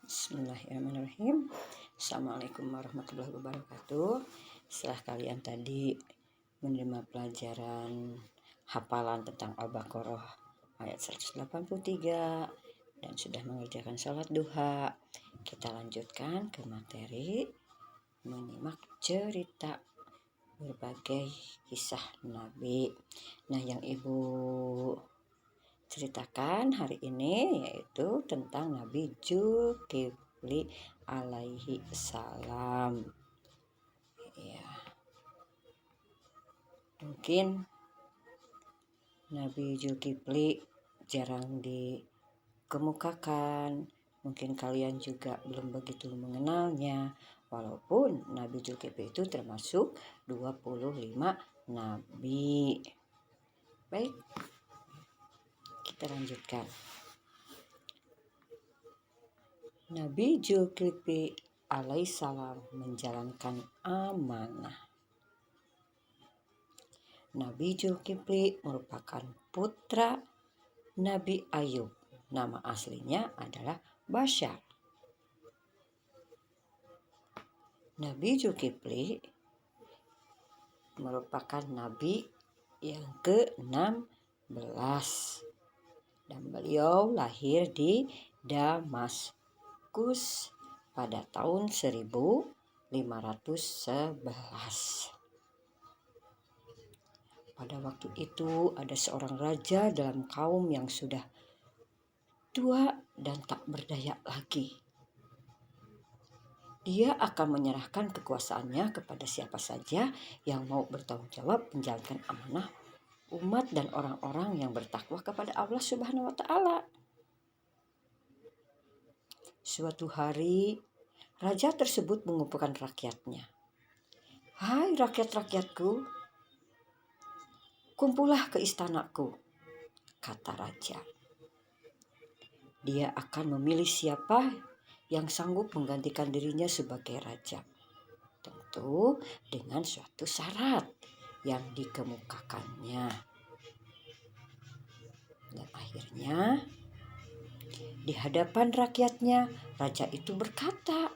Bismillahirrahmanirrahim. Assalamualaikum warahmatullahi wabarakatuh. Setelah kalian tadi menerima pelajaran hafalan tentang Al-Baqarah ayat 183 dan sudah mengerjakan sholat duha, kita lanjutkan ke materi menyimak cerita berbagai kisah Nabi. Nah, yang Ibu ceritakan hari ini yaitu tentang Nabi Zulkifli alaihi salam. Ya, mungkin Nabi Zulkifli jarang dikemukakan, mungkin kalian juga belum begitu mengenalnya, walaupun Nabi Zulkifli itu termasuk 25 nabi. Baik, kita lanjutkan. Nabi Zulkifli alaihissalam menjalankan amanah. Nabi Zulkifli merupakan putra Nabi Ayub. Nama aslinya adalah Bashar. Nabi Zulkifli merupakan nabi yang ke-16 dan beliau lahir di Damaskus pada tahun 1511. Pada waktu itu ada seorang raja dalam kaum yang sudah tua dan tak berdaya lagi. Dia akan menyerahkan kekuasaannya kepada siapa saja yang mau bertanggung jawab menjalankan amanah umat dan orang-orang yang bertakwa kepada Allah Subhanahu wa Ta'ala. Suatu hari, raja tersebut mengumpulkan rakyatnya. "Hai rakyat-rakyatku, kumpullah ke istanaku," kata raja. Dia akan memilih siapa yang sanggup menggantikan dirinya sebagai raja. Tentu dengan suatu syarat yang dikemukakannya. Dan akhirnya di hadapan rakyatnya, raja itu berkata,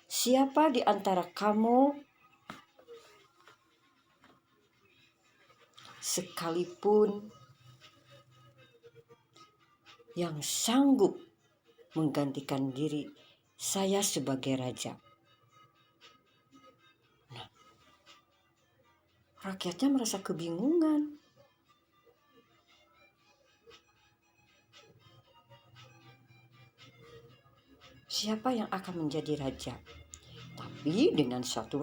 "Siapa di antara kamu sekalipun yang sanggup menggantikan diri saya sebagai raja?" Nah, rakyatnya merasa kebingungan. Siapa yang akan menjadi raja? Tapi dengan suatu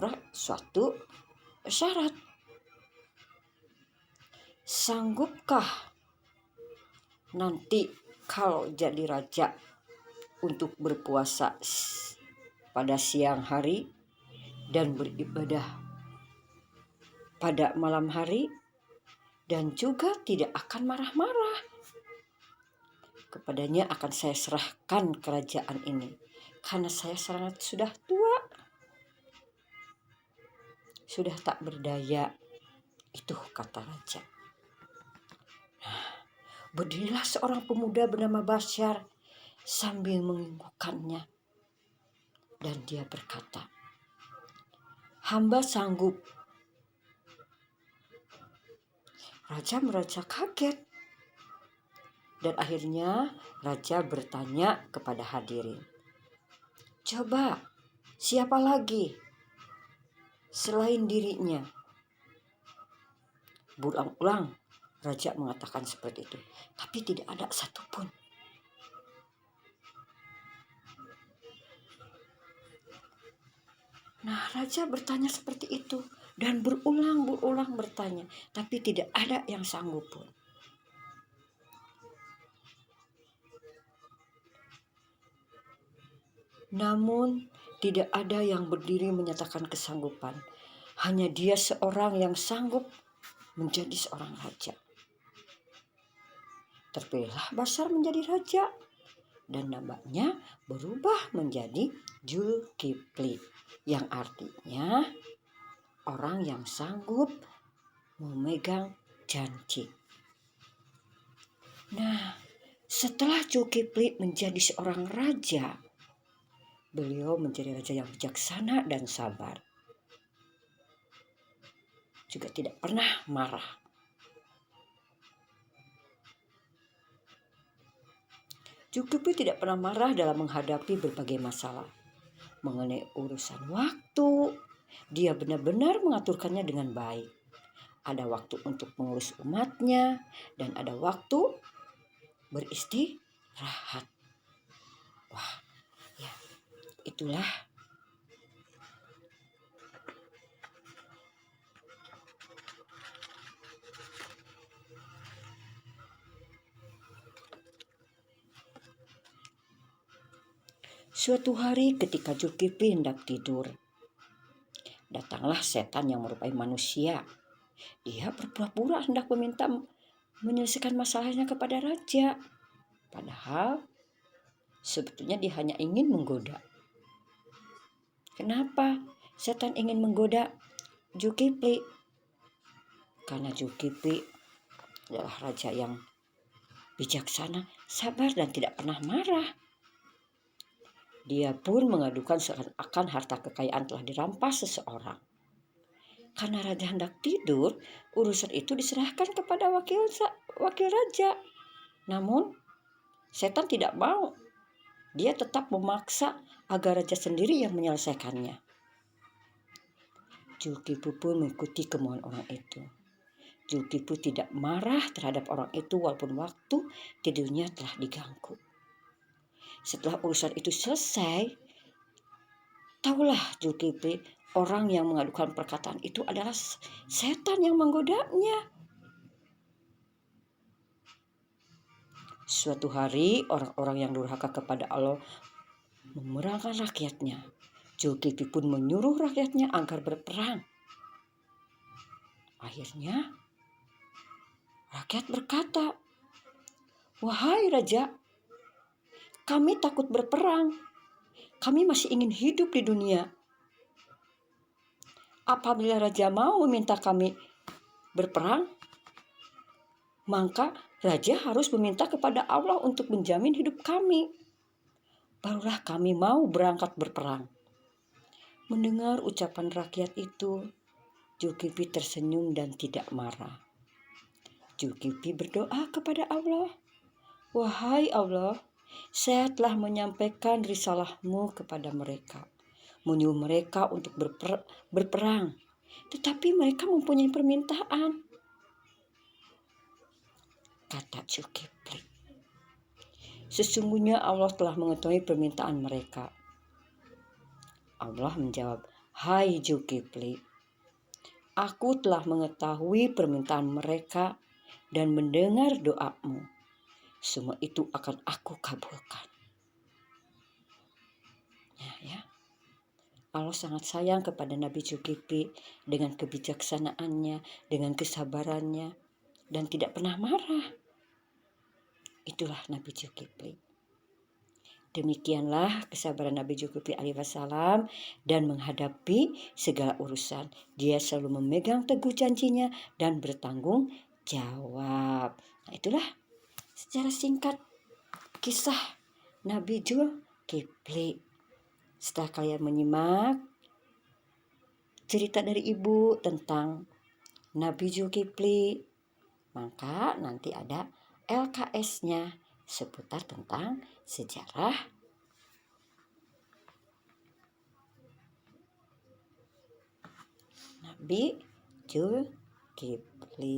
syarat. Sanggupkah nanti kalau jadi raja untuk berpuasa pada siang hari dan beribadah pada malam hari, dan juga tidak akan marah-marah? Kepadanya akan saya serahkan kerajaan ini karena saya sangat sudah tua, sudah tak berdaya. Itu kata raja. Berdirilah seorang pemuda bernama Bashar sambil mengingukannya. Dan dia berkata, "Hamba sanggup." Raja merasa kaget. Dan akhirnya raja bertanya kepada hadirin, "Coba, siapa lagi selain dirinya?" Berulang-ulang raja mengatakan seperti itu, tapi tidak ada satupun. Nah, raja bertanya seperti itu dan berulang-ulang bertanya, tapi tidak ada yang sanggup pun. Namun tidak ada yang berdiri menyatakan kesanggupan. Hanya dia seorang yang sanggup menjadi seorang raja. Terpilihlah Bashar menjadi raja dan namanya berubah menjadi Zulkifli, yang artinya orang yang sanggup memegang janji. Nah, Setelah Zulkifli menjadi seorang raja, beliau menjadi raja yang bijaksana dan sabar. Juga tidak pernah marah. Zulkifli tidak pernah marah dalam menghadapi berbagai masalah. Mengenai urusan waktu, dia benar-benar mengaturkannya dengan baik. Ada waktu untuk mengurus umatnya dan ada waktu beristirahat. Wah, ya, itulah suatu hari ketika Zulkifli hendak tidur, datanglah setan yang merupai manusia. Dia berpura-pura hendak meminta menyelesaikan masalahnya kepada raja. Padahal sebetulnya dia hanya ingin menggoda. Kenapa setan ingin menggoda Zulkifli? Karena Zulkifli adalah raja yang bijaksana, sabar, dan tidak pernah marah. Dia pun mengadukan seakan-akan harta kekayaan telah dirampas seseorang. Karena raja hendak tidur, urusan itu diserahkan kepada wakil raja. Namun setan tidak mau. Dia tetap memaksa agar raja sendiri yang menyelesaikannya. Zulkifli pun mengikuti kemauan orang itu. Zulkifli tidak marah terhadap orang itu walaupun waktu tidurnya telah diganggu. Setelah urusan itu selesai, tahulah Zulkifli orang yang mengadukan perkataan itu adalah setan yang menggodanya. Suatu hari orang-orang yang durhaka kepada Allah memerangkan rakyatnya. Zulkifli pun menyuruh rakyatnya agar berperang. Akhirnya rakyat berkata, "Wahai raja, kami takut berperang. Kami masih ingin hidup di dunia. Apabila raja mau meminta kami berperang, maka raja harus meminta kepada Allah untuk menjamin hidup kami. Barulah kami mau berangkat berperang." Mendengar ucapan rakyat itu, Zulkifli tersenyum dan tidak marah. Zulkifli berdoa kepada Allah, "Wahai Allah, saya telah menyampaikan risalahmu kepada mereka, menyuruh mereka untuk berperang, tetapi mereka mempunyai permintaan," kata Zulkifli. "Sesungguhnya Allah telah mengetahui permintaan mereka." Allah menjawab, "Hai Zulkifli, aku telah mengetahui permintaan mereka dan mendengar doamu. Semua itu akan aku kabulkan." Ya. Allah sangat sayang kepada Nabi Zulkifli dengan kebijaksanaannya, dengan kesabarannya, dan tidak pernah marah. Itulah Nabi Zulkifli. Demikianlah kesabaran Nabi Zulkifli alaihissalam dan menghadapi segala urusan. Dia selalu memegang teguh janjinya dan bertanggung jawab. Nah, itulah secara singkat kisah Nabi Zulkifli. Setelah kalian menyimak cerita dari ibu tentang Nabi Zulkifli, maka nanti ada LKS-nya seputar tentang sejarah Nabi Zulkifli.